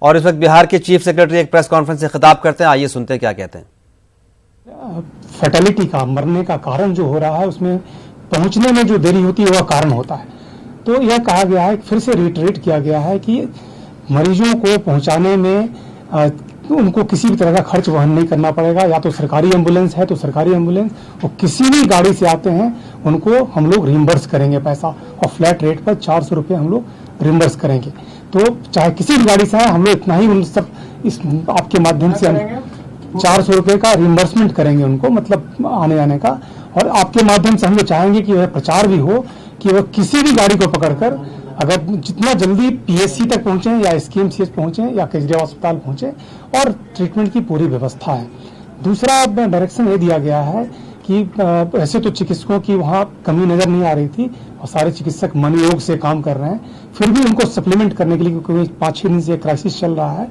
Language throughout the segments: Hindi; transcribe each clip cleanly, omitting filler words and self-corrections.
और इस वक्त बिहार के चीफ सेक्रेटरी एक प्रेस कॉन्फ्रेंस से खिताब करते हैं, आइए सुनते हैं क्या कहते हैं। फर्टिलिटी का, मरने का कारण जो हो रहा है उसमें पहुंचने में जो देरी होती है वह कारण होता है। तो यह कहा गया है, फिर से रिटरेट किया गया है कि मरीजों को पहुंचाने में उनको किसी भी तरह का खर्च वहन नहीं करना पड़ेगा। या तो सरकारी एम्बुलेंस है तो सरकारी एम्बुलेंस, और किसी भी गाड़ी से आते हैं उनको हम लोग रिम्बर्स करेंगे पैसा, और फ्लैट रेट पर 400 रुपये हम लोग रिम्बर्स करेंगे। तो चाहे किसी भी गाड़ी से आए हम लोग इतना ही उन सब इस आपके माध्यम से 400 रुपये का रिम्बर्समेंट करेंगे उनको, मतलब आने जाने का। और आपके माध्यम से हम लोग चाहेंगे कि वह प्रचार भी हो कि वह किसी भी गाड़ी को पकड़कर अगर जितना जल्दी पीएचसी तक पहुंचे या एसकेएमसीएच पहुंचे या केजरीवाल अस्पताल पहुंचे, और ट्रीटमेंट की पूरी व्यवस्था है। दूसरा डायरेक्शन ये दिया गया है कि ऐसे तो चिकित्सकों की वहाँ कमी नजर नहीं आ रही थी और सारे चिकित्सक मन योग से काम कर रहे हैं, फिर भी उनको सप्लीमेंट करने के लिए, क्योंकि 5-6 दिन से क्राइसिस चल रहा है,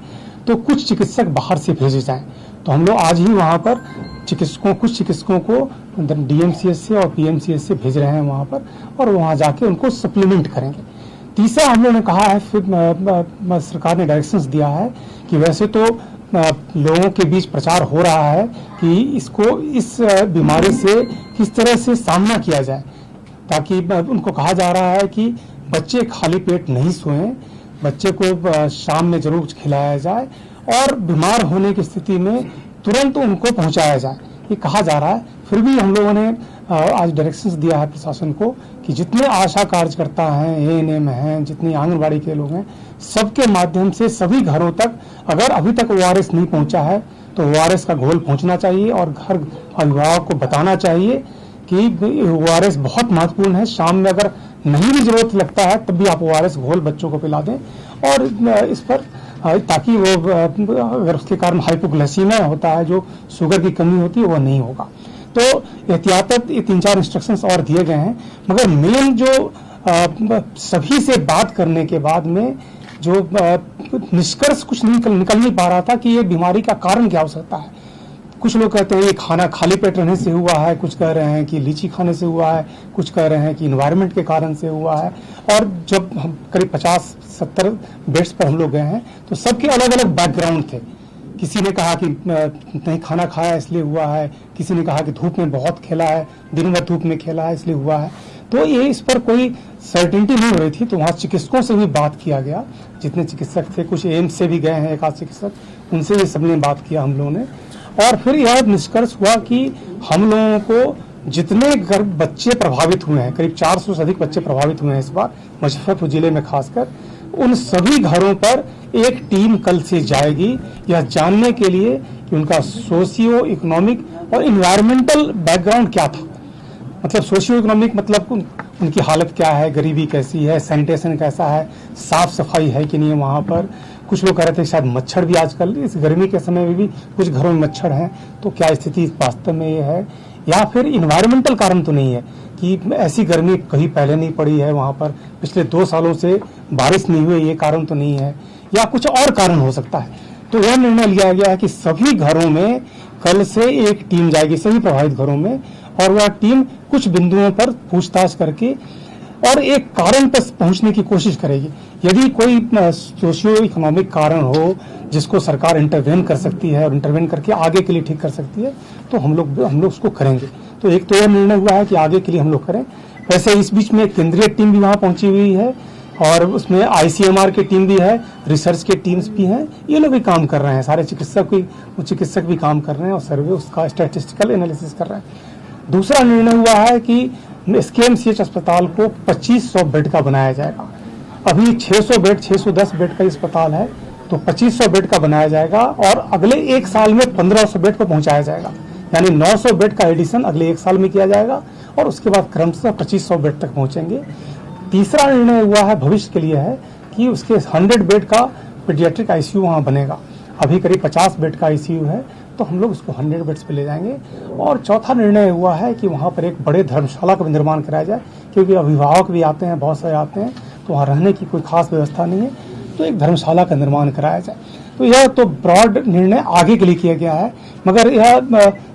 तो कुछ चिकित्सक बाहर से भेजे जाएं। तो हम लोग आज ही वहाँ पर कुछ चिकित्सकों को डीएमसीएच से और पीएमसीएच से भेज रहे हैं वहाँ पर, और वहाँ जाके उनको सप्लीमेंट करेंगे। तीसरा हम लोगों ने कहा है, फिर सरकार ने डायरेक्शंस दिया है कि वैसे तो लोगों के बीच प्रचार हो रहा है कि इस बीमारी से किस तरह से सामना किया जाए, ताकि उनको कहा जा रहा है कि बच्चे खाली पेट नहीं सोएं, बच्चे को शाम में जरूर खिलाया जाए और बीमार होने की स्थिति में तुरंत उनको पहुंचाया जाए, ये कहा जा रहा है। फिर भी हम लोगों ने आज डायरेक्शंस दिया है प्रशासन को कि जितने आशा कार्यकर्ता हैं, एएनएम हैं, जितने आंगनबाड़ी के लोग हैं, सबके माध्यम से सभी घरों तक, अगर अभी तक ओआरएस नहीं पहुंचा है तो ओआरएस का घोल पहुंचना चाहिए, और घर अभिभावक को बताना चाहिए कि ओआरएस बहुत महत्वपूर्ण है। शाम में अगर नहीं भी जरूरत लगता है तब भी आप ओआरएस घोल बच्चों को पिला दें, और इस पर ताकि वो अगर उसके कारण हाइपोग्लाइसीमिया होता है, जो शुगर की कमी होती है, वो नहीं होगा। तो एहतियातन ये 3-4 इंस्ट्रक्शंस और दिए गए हैं, मगर मेन जो सभी से बात करने के बाद में जो निष्कर्ष कुछ निकल नहीं पा रहा था कि ये बीमारी का कारण क्या हो सकता है। कुछ लोग कहते हैं ये खाना खाली पेट रहने से हुआ है, कुछ कह रहे हैं कि लीची खाने से हुआ है, कुछ कह रहे हैं कि इन्वायरमेंट के कारण से हुआ है। और जब हम करीब 50-70 बेड्स पर हम लोग गए हैं तो सबके अलग अलग बैकग्राउंड थे। किसी ने कहा कि नहीं खाना खाया इसलिए हुआ है, किसी ने कहा कि धूप में बहुत खेला है, दिन भर धूप में खेला है इसलिए हुआ है। तो ये इस पर कोई सर्टेनिटी नहीं हो रही थी, तो वहाँ चिकित्सकों से भी बात किया गया, जितने चिकित्सक थे, कुछ एम्स से भी गए हैं एक आध चिकित्सक, उनसे भी सबने बात किया हम लोगों ने। और फिर यह निष्कर्ष हुआ कि हम लोगों को जितने बच्चे प्रभावित हुए हैं, करीब 400 से अधिक बच्चे प्रभावित हुए हैं इस बार मुजफ्फरपुर जिले में खासकर, उन सभी घरों पर एक टीम कल से जाएगी, यह जानने के लिए कि उनका सोशियो इकोनॉमिक और इन्वायरमेंटल बैकग्राउंड क्या था। मतलब सोशियो इकोनॉमिक मतलब उनकी हालत क्या है, गरीबी कैसी है, सैनिटेशन कैसा है, साफ सफाई है कि नहीं है वहाँ पर। कुछ लोग कह रहे थे शायद मच्छर भी आजकल इस गर्मी के समय में भी कुछ घरों में मच्छर हैं, तो क्या स्थिति वास्तव में ये है, या फिर इन्वायरमेंटल कारण तो नहीं है कि ऐसी गर्मी कहीं पहले नहीं पड़ी है वहाँ पर, पिछले 2 सालों से बारिश नहीं हुई, ये कारण तो नहीं है, या कुछ और कारण हो सकता है। तो यह निर्णय लिया गया है कि सभी घरों में कल से एक टीम जाएगी, सभी प्रभावित घरों में, और वह टीम कुछ बिंदुओं पर पूछताछ करके और एक कारण पर पहुंचने की कोशिश करेगी। यदि कोई सोशियो इकोनॉमिक कारण हो जिसको सरकार इंटरवेन कर सकती है और इंटरवेन करके आगे के लिए ठीक कर सकती है, तो हम लोग उसको करेंगे। तो एक तो यह निर्णय हुआ है कि आगे के लिए हम लोग करें। वैसे इस बीच में केंद्रीय टीम भी वहाँ पहुंची हुई है, और उसमें आईसीएमआर की टीम भी है, रिसर्च के टीम्स भी हैं, ये लोग भी काम कर रहे हैं, सारे चिकित्सक भी काम कर रहे हैं और सर्वे उसका स्टैटिस्टिकल एनालिसिस कर रहे हैं। दूसरा निर्णय हुआ है कि एसकेएमसीएच अस्पताल को 2500 बेड का बनाया जाएगा। अभी 610 बेड का अस्पताल है, तो 2500 बेड का बनाया जाएगा, और अगले 1 साल में 1500 बेड पर पहुंचाया जाएगा, यानी 900 बेड का एडिशन अगले 1 साल में किया जाएगा, और उसके बाद क्रमशः 2500 बेड तक पहुंचेंगे। तीसरा निर्णय हुआ है भविष्य के लिए है कि उसके 100 बेड का पीडियाट्रिक आईसीयू वहाँ बनेगा। अभी करीब 50 बेड का आईसीयू है, तो हम लोग उसको 100 बेड्स पे ले जाएंगे। और चौथा निर्णय हुआ है कि वहाँ पर एक बड़े धर्मशाला का निर्माण कराया जाए, क्योंकि अभिभावक भी आते हैं, बहुत सारे आते हैं, तो वहाँ रहने की कोई खास व्यवस्था नहीं है, तो एक धर्मशाला का निर्माण कराया जाए। तो यह तो ब्रॉड निर्णय आगे के लिए किया गया है, मगर यह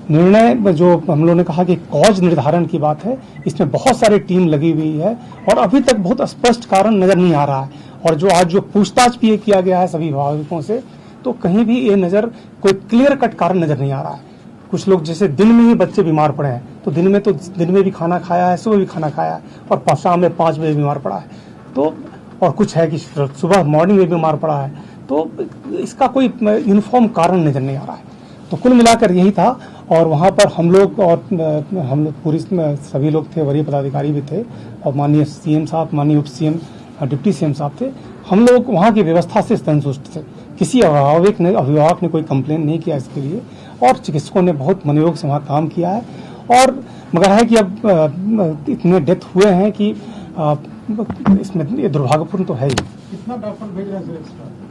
निर्णय जो हम लोगों ने कहा कि कॉज निर्धारण की बात है, इसमें बहुत सारी टीम लगी हुई है और अभी तक बहुत स्पष्ट कारण नजर नहीं आ रहा है। और जो आज जो पूछताछ भी किया गया है सभी अभिभावकों से, तो कहीं भी ये नजर कोई क्लियर कट कारण नजर नहीं आ रहा है। कुछ लोग जैसे दिन में ही बच्चे बीमार पड़े हैं, तो दिन में भी खाना खाया है, सुबह भी खाना खाया है, और शाम में 5 बजे बीमार पड़ा है। तो और कुछ है कि सुबह मॉर्निंग में बीमार पड़ा है। तो इसका कोई यूनिफॉर्म कारण नजर नहीं आ रहा है। तो कुल मिलाकर यही था। और वहाँ पर हम लोग पूरी सभी लोग थे, वरीय पदाधिकारी भी थे, और माननीय सीएम साहब, माननीय उप सीएम, डिप्टी सीएम साहब थे। हम लोग वहाँ की व्यवस्था से संतुष्ट थे। किसी अभिभावक ने कोई कंप्लेन नहीं किया इसके लिए, और चिकित्सकों ने बहुत मनोयोग से वहाँ काम किया है। और मगर है कि अब इतने डेथ हुए हैं कि इसमें ये दुर्भाग्यपूर्ण तो है ही। कितना डॉक्टर भेज रहे हैं?